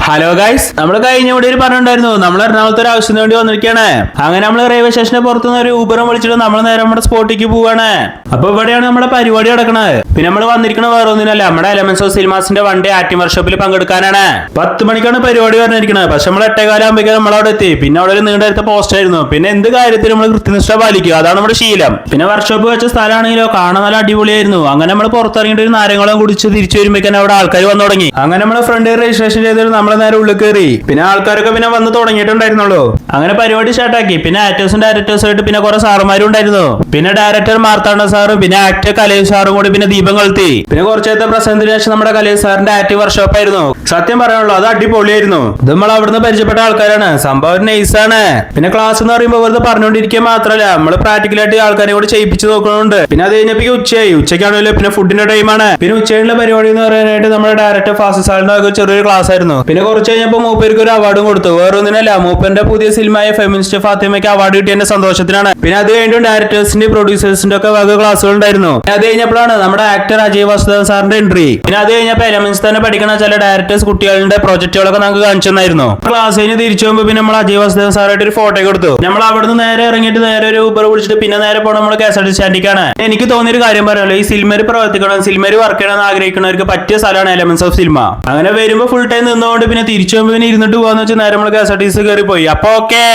Hello guys, നമ്മൾ കഴിഞ്ഞ വീഡിയോയിൽ പറഞ്ഞിട്ടുണ്ടായിരുന്നു നമ്മൾ എറണാകുളത്ത് ഒരു ആവശ്യത്തിന് വേണ്ടി വന്നിരിക്കുകയാണ്. അങ്ങനെ നമ്മൾ റെയിൽവേ സ്റ്റേഷനെ പുറത്തുനിന്ന് ഒരു ഊബറും വിളിച്ചിട്ട് നമ്മൾ നേരെ നമ്മുടെ സ്പോട്ടിലേക്ക് പോവാണ്. അപ്പൊ ഇവിടെയാണ് നമ്മുടെ പരിപാടി നടക്കുന്നത്. പിന്നെ നമ്മൾ വന്നിരിക്കുന്നത് വേറെ ഒന്നിനല്ല, നമ്മുടെ എലമെന്റ്സ് ഓഫ് സിനിമാസിന്റെ വണ്ടി ആക്ടിംഗ് വർക്ക്ഷോപ്പിൽ പങ്കെടുക്കാനാണ്. 10 മണിക്കാണ് പരിപാടി പറഞ്ഞിരിക്കുന്നത്. പക്ഷെ നമ്മൾ 8:15 ആകുമ്പോഴേക്കും നമ്മൾ അവിടെ എത്തി. പിന്നെ അവിടെ ഒരു നീണ്ടെടുത്ത പോസ്റ്റ് ആയിരുന്നു. പിന്നെ എന്ത് കാര്യത്തിൽ നമ്മൾ കൃത്യനിഷ്ഠ പാലിക്കുക, അതാണ് നമ്മുടെ ശീലം. പിന്നെ വർക്ക്ഷോപ്പ് വെച്ച സ്ഥലമാണെങ്കിലോ കാണാൻ നല്ല അടിപൊളിയായിരുന്നു. അങ്ങനെ നമ്മൾ പുറത്തിറങ്ങിയിട്ട് ഒരു നാരങ്ങളും കുടിച്ച് തിരിച്ചു വരുമ്പോഴേക്കും അവിടെ ആൾക്കാർ വന്നു തുടങ്ങി. അങ്ങനെ നമ്മൾ ഫ്രണ്ട് രജിസ്ട്രേഷൻ ചെയ്തിട്ട് നമ്മൾ നേരെ ഉള്ളിൽ കയറി. പിന്നെ ആൾക്കാരൊക്കെ പിന്നെ വന്ന് തുടങ്ങിയിട്ടുണ്ടായിരുന്നുള്ളൂ. അങ്ങനെ പരിപാടി സ്റ്റാർട്ടാക്കി. പിന്നെ ആക്ടേഴ്സും ഡയറക്ടേഴ്സും ആയിട്ട് പിന്നെ കുറെ സാറുമാരും ഉണ്ടായിരുന്നു. പിന്നെ ഡയറക്ടർ മാർത്താണ്ഡ സാറും പിന്നെ ആക്ടർ കലേഷ് സാറും കൂടി പിന്നെ ദീപം കൊളുത്തി. പിന്നെ കുറച്ചേരത്തെ പ്രസന്റത്തിന് ശേഷം നമ്മുടെ കലേഷ് സാറിന്റെ ആക്ടീവ് വർക്ക്ഷോപ്പ് ആയിരുന്നു. സത്യം പറയാനുള്ളൂ, അത് അടിപൊളിയായിരുന്നു. ഇത് നമ്മൾ അവിടുന്ന് പരിചയപ്പെട്ട ആൾക്കാരാണ്. സംഭവം നൈസാണ്. പിന്നെ ക്ലാസ് എന്ന് പറയുമ്പോൾ വെറുതെ പറഞ്ഞുകൊണ്ടിരിക്കുക മാത്രമല്ല, നമ്മൾ പ്രാക്ടിക്കലായിട്ട് ആൾക്കാരെ കൂടി ചെയ്യിപ്പിച്ച് നോക്കുന്നുണ്ട്. പിന്നെ അത് കഴിഞ്ഞപ്പോ ഉച്ചയായി. ഉച്ചയ്ക്കാണല്ലോ പിന്നെ ഫുഡിന്റെ ടൈമാണ്. പിന്നെ ഉച്ചയുള്ള പരിപാടി എന്ന് പറയാനായിട്ട് നമ്മുടെ ഡയറക്ടർ ഫാസിൽ സാറിന്റെ ചെറിയൊരു ക്ലാസ് ആയിരുന്നു. പിന്നെ കുറച്ച് കഴിഞ്ഞപ്പോൾ മൂപ്പർക്ക് ഒരു അവാർഡും കൊടുത്തു. വേറൊന്നിനല്ല, മൂപ്പന്റെ പുതിയ സിനിമയായ ഫെമിനിസ്റ്റ് ഫാത്തിമയ്ക്ക് അവാർഡ് കിട്ടിയതിന്റെ സന്തോഷത്തിനാണ്. പിന്നെ അത് കഴിഞ്ഞിട്ട് ഡയറക്ടേഴ്സിന്റെ പ്രൊഡ്യൂസേഴ്സിന്റെ ഒക്കെ വക ക്ലാസ്സുകൾ ഉണ്ടായിരുന്നു. അത് കഴിഞ്ഞപ്പോഴാണ് നമ്മുടെ ആക്ടർ അജയ് വാസുദേവൻ സാറിന്റെ എൻട്രി. പിന്നെ അത് കഴിഞ്ഞപ്പോൾ എലമെന്റ്സ് തന്നെ പഠിക്കുന്ന ചില ഡയറക്ടേഴ്സ് കുട്ടികളുടെ പ്രോജക്റ്റുകളൊക്കെ നമുക്ക് കാണിച്ചു തന്നായിരുന്നു. ക്ലാസ് കഴിഞ്ഞ് തിരിച്ചു പോകുമ്പോൾ പിന്നെ നമ്മൾ അജയ് വാസുദേവൻ സാറായിട്ട് ഒരു ഫോട്ടോ കൊടുത്തു. നമ്മൾ അവിടുന്ന് നേരെ ഇറങ്ങിയിട്ട് നേരെ ഒരു ഊബർ വിളിച്ചിട്ട് പിന്നെ നേരെ പോകണം നമ്മൾ KSRTC സ്റ്റാൻഡിലേക്കാണ്. എനിക്ക് തോന്നിയൊരു കാര്യം പറയാമല്ലോ, ഈ സിനിമയിൽ പ്രവർത്തിക്കണം, സിനിമയിൽ വർക്ക് ചെയ്യണമെന്ന് ആഗ്രഹിക്കുന്നവർക്ക് പറ്റിയ സ്ഥലമാണ് എലമെന്റ്സ് ഓഫ് സിനിമ. അങ്ങനെ വരുമ്പോൾ ഫുൾ ടൈം നിന്നുകൊണ്ട് പിന്നെ തിരിച്ചു പോകുമ്പോൾ പിന്നെ ഇരുന്നിട്ട് പോകാന്ന് വെച്ചാൽ നേരെ നമ്മൾ KSRTC കയറി പോയി. അപ്പൊ ഓക്കെ.